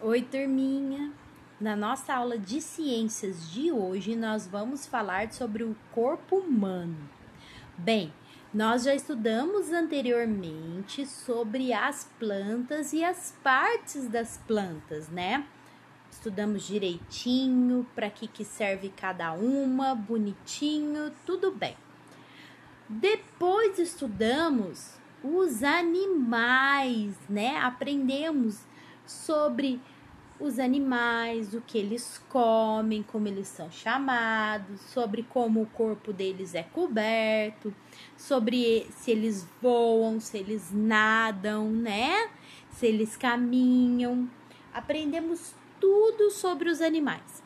Oi, turminha! Na nossa aula de ciências de hoje, nós vamos falar sobre o corpo humano. Bem, nós já estudamos anteriormente sobre as plantas e as partes das plantas, né? Estudamos direitinho, para que serve cada uma, bonitinho, tudo bem. Depois estudamos os animais, né? Aprendemos sobre os animais, o que eles comem, como eles são chamados, sobre como o corpo deles é coberto, sobre se eles voam, se eles nadam, né? Se eles caminham. Aprendemos tudo sobre os animais.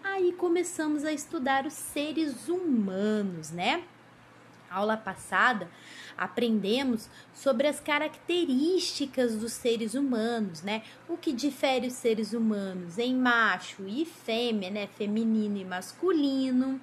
Aí começamos a estudar os seres humanos, né? Aula passada, aprendemos sobre as características dos seres humanos, né? O que difere os seres humanos em macho e fêmea, né? Feminino e masculino.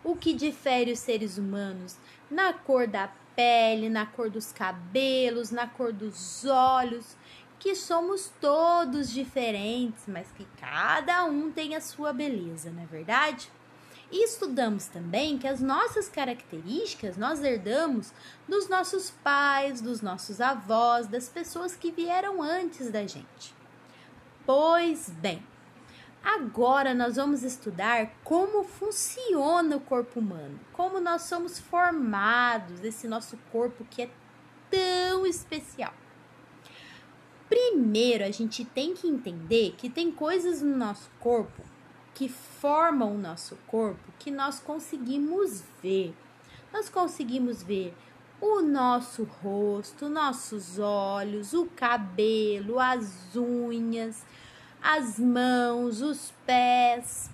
O que difere os seres humanos na cor da pele, na cor dos cabelos, na cor dos olhos, que somos todos diferentes, mas que cada um tem a sua beleza, não é verdade? E estudamos também que as nossas características nós herdamos dos nossos pais, dos nossos avós, das pessoas que vieram antes da gente. Pois bem, agora nós vamos estudar como funciona o corpo humano, como nós somos formados, esse nosso corpo que é tão especial. Primeiro, a gente tem que entender que tem coisas no nosso corpo que formam o nosso corpo que nós conseguimos ver. Nós conseguimos ver o nosso rosto, nossos olhos, o cabelo, as unhas, as mãos, os pés.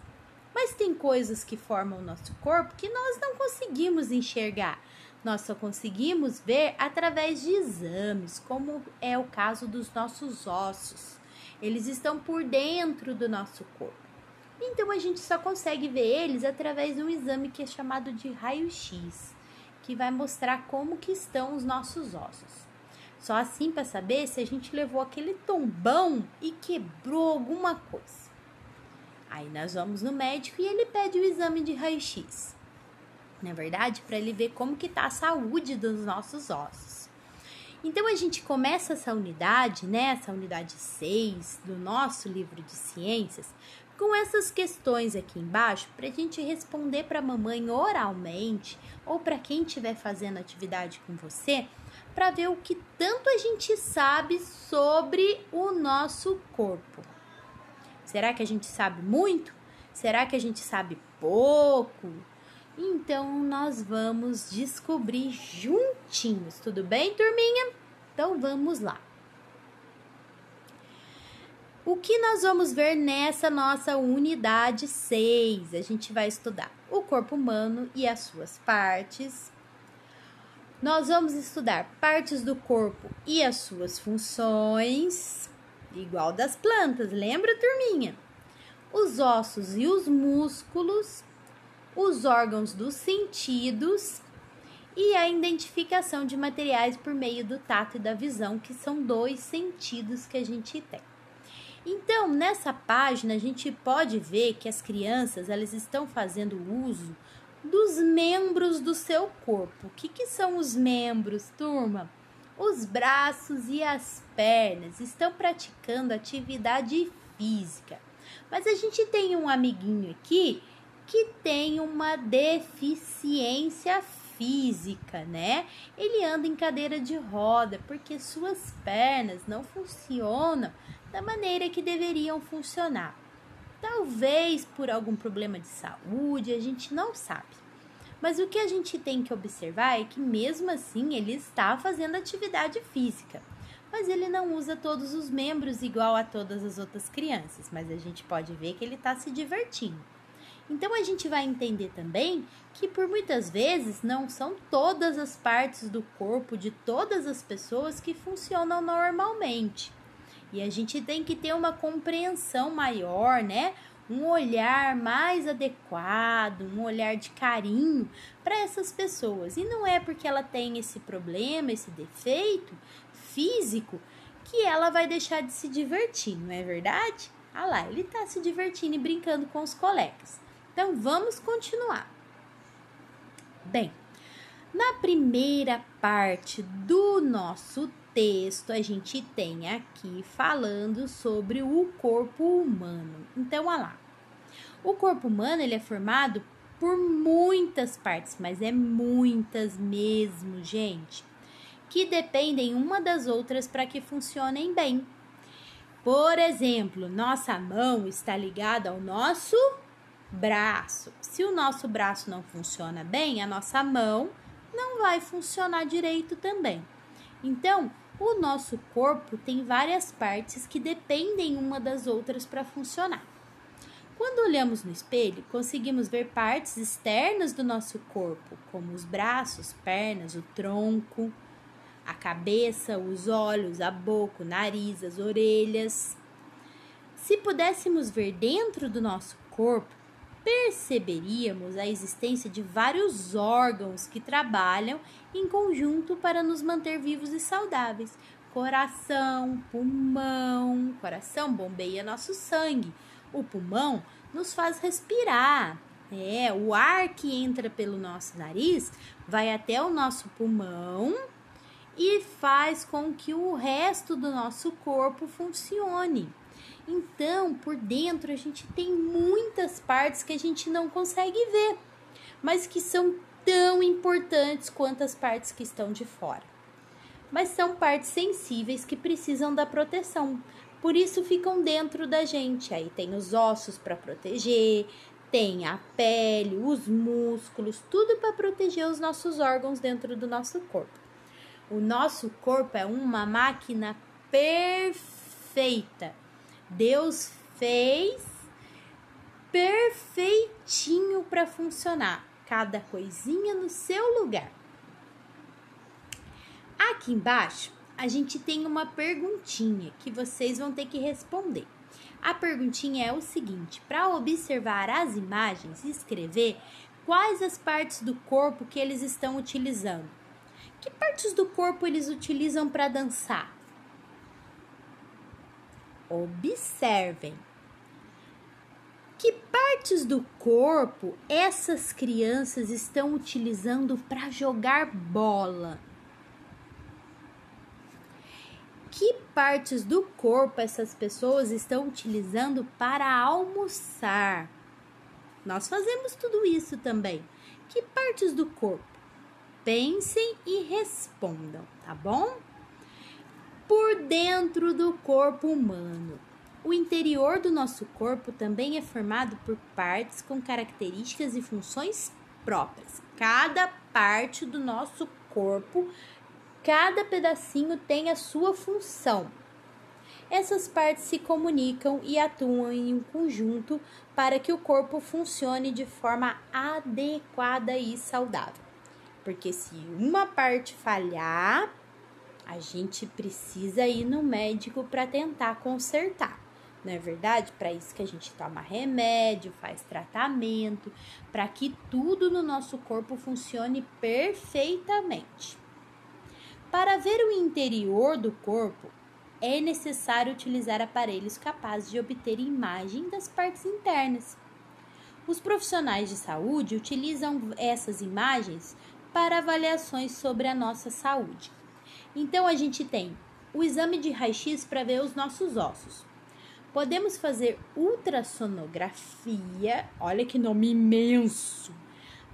Mas tem coisas que formam o nosso corpo que nós não conseguimos enxergar. Nós só conseguimos ver através de exames, como é o caso dos nossos ossos. Eles estão por dentro do nosso corpo. Então, a gente só consegue ver eles através de um exame que é chamado de raio-x, que vai mostrar como que estão os nossos ossos. Só assim para saber se a gente levou aquele tombão e quebrou alguma coisa. Aí nós vamos no médico e ele pede o exame de raio-x, não é verdade? Para ele ver como que está a saúde dos nossos ossos. Então, a gente começa essa unidade, né? Essa unidade 6 do nosso livro de ciências, com essas questões aqui embaixo, para a gente responder para a mamãe oralmente, ou para quem estiver fazendo atividade com você, para ver o que tanto a gente sabe sobre o nosso corpo. Será que a gente sabe muito? Será que a gente sabe pouco? Então, nós vamos descobrir juntinhos, tudo bem, turminha? Então, vamos lá. O que nós vamos ver nessa nossa unidade 6? A gente vai estudar o corpo humano e as suas partes. Nós vamos estudar partes do corpo e as suas funções, igual das plantas, lembra, turminha? Os ossos e os músculos, os órgãos dos sentidos e a identificação de materiais por meio do tato e da visão, que são 2 sentidos que a gente tem. Então, nessa página, a gente pode ver que as crianças elas estão fazendo uso dos membros do seu corpo. O que são os membros, turma? Os braços e as pernas estão praticando atividade física. Mas a gente tem um amiguinho aqui que tem uma deficiência física, né? Ele anda em cadeira de roda porque suas pernas não funcionam da maneira que deveriam funcionar. Talvez por algum problema de saúde, a gente não sabe. Mas o que a gente tem que observar é que mesmo assim ele está fazendo atividade física. Mas ele não usa todos os membros igual a todas as outras crianças. Mas a gente pode ver que ele está se divertindo. Então, a gente vai entender também que por muitas vezes não são todas as partes do corpo de todas as pessoas que funcionam normalmente. E a gente tem que ter uma compreensão maior, né? Um olhar mais adequado, um olhar de carinho para essas pessoas. E não é porque ela tem esse problema, esse defeito físico, que ela vai deixar de se divertir, não é verdade? Ah lá, ele tá se divertindo e brincando com os colegas. Então, vamos continuar. Bem, na primeira parte do nosso texto, a gente tem aqui falando sobre o corpo humano. Então, olha lá. O corpo humano, ele é formado por muitas partes, mas é muitas mesmo, gente, que dependem uma das outras para que funcionem bem. Por exemplo, nossa mão está ligada ao nosso braço. Se o nosso braço não funciona bem, a nossa mão não vai funcionar direito também. Então, o nosso corpo tem várias partes que dependem uma das outras para funcionar. Quando olhamos no espelho, conseguimos ver partes externas do nosso corpo, como os braços, pernas, o tronco, a cabeça, os olhos, a boca, o nariz, as orelhas. Se pudéssemos ver dentro do nosso corpo, perceberíamos a existência de vários órgãos que trabalham em conjunto para nos manter vivos e saudáveis. Coração, pulmão. Coração bombeia nosso sangue. O pulmão nos faz respirar. O ar que entra pelo nosso nariz vai até o nosso pulmão e faz com que o resto do nosso corpo funcione. Então, por dentro, a gente tem muitas partes que a gente não consegue ver, mas que são tão importantes quanto as partes que estão de fora. Mas são partes sensíveis que precisam da proteção, por isso ficam dentro da gente. Aí tem os ossos para proteger, tem a pele, os músculos, tudo para proteger os nossos órgãos dentro do nosso corpo. O nosso corpo é uma máquina perfeita. Deus fez perfeitinho para funcionar, cada coisinha no seu lugar. Aqui embaixo, a gente tem uma perguntinha que vocês vão ter que responder. A perguntinha é o seguinte: para observar as imagens e escrever quais as partes do corpo que eles estão utilizando. Que partes do corpo eles utilizam para dançar? Observem. Que partes do corpo essas crianças estão utilizando para jogar bola? Que partes do corpo essas pessoas estão utilizando para almoçar? Nós fazemos tudo isso também. Que partes do corpo? Pensem e respondam, tá bom? Por dentro do corpo humano. O interior do nosso corpo também é formado por partes com características e funções próprias. Cada parte do nosso corpo, cada pedacinho tem a sua função. Essas partes se comunicam e atuam em um conjunto para que o corpo funcione de forma adequada e saudável. Porque se uma parte falhar, a gente precisa ir no médico para tentar consertar. Não é verdade? Para isso que a gente toma remédio, faz tratamento, para que tudo no nosso corpo funcione perfeitamente. Para ver o interior do corpo, é necessário utilizar aparelhos capazes de obter imagem das partes internas. Os profissionais de saúde utilizam essas imagens para avaliações sobre a nossa saúde. Então, a gente tem o exame de raio-x para ver os nossos ossos. Podemos fazer ultrassonografia, olha que nome imenso,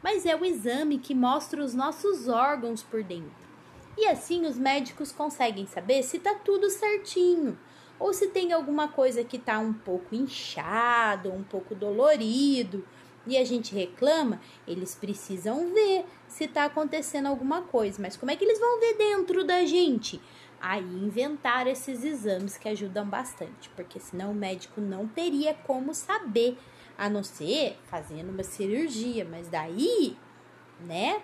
mas é o exame que mostra os nossos órgãos por dentro. E assim os médicos conseguem saber se está tudo certinho, ou se tem alguma coisa que está um pouco inchado, um pouco dolorido, e a gente reclama, eles precisam ver se está acontecendo alguma coisa. Mas como é que eles vão ver dentro da gente? Aí inventar esses exames que ajudam bastante, porque senão o médico não teria como saber, a não ser fazendo uma cirurgia. Mas daí, né?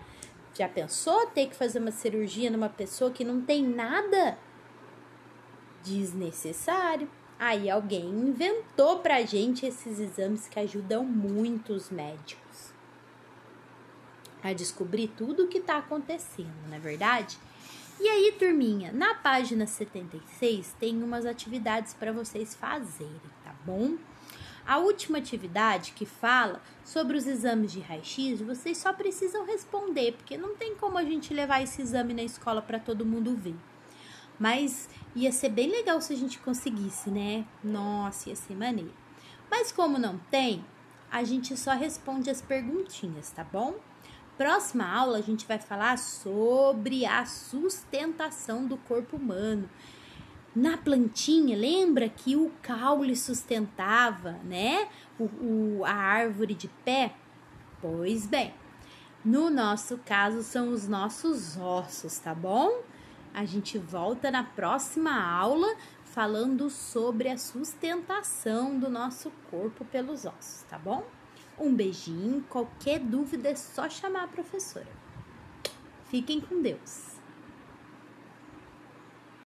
Já pensou ter que fazer uma cirurgia numa pessoa que não tem nada? Desnecessário. Aí alguém inventou pra gente esses exames que ajudam muito os médicos a descobrir tudo o que está acontecendo, não é verdade? E aí, turminha, na página 76 tem umas atividades para vocês fazerem, tá bom? A última atividade que fala sobre os exames de raio-x, vocês só precisam responder, porque não tem como a gente levar esse exame na escola para todo mundo ver. Mas ia ser bem legal se a gente conseguisse, né? Nossa, ia ser maneiro. Mas como não tem, a gente só responde as perguntinhas, tá bom? Próxima aula a gente vai falar sobre a sustentação do corpo humano. Na plantinha, lembra que o caule sustentava, né? A árvore de pé? Pois bem, no nosso caso são os nossos ossos, tá bom? A gente volta na próxima aula falando sobre a sustentação do nosso corpo pelos ossos, tá bom? Um beijinho, qualquer dúvida é só chamar a professora. Fiquem com Deus!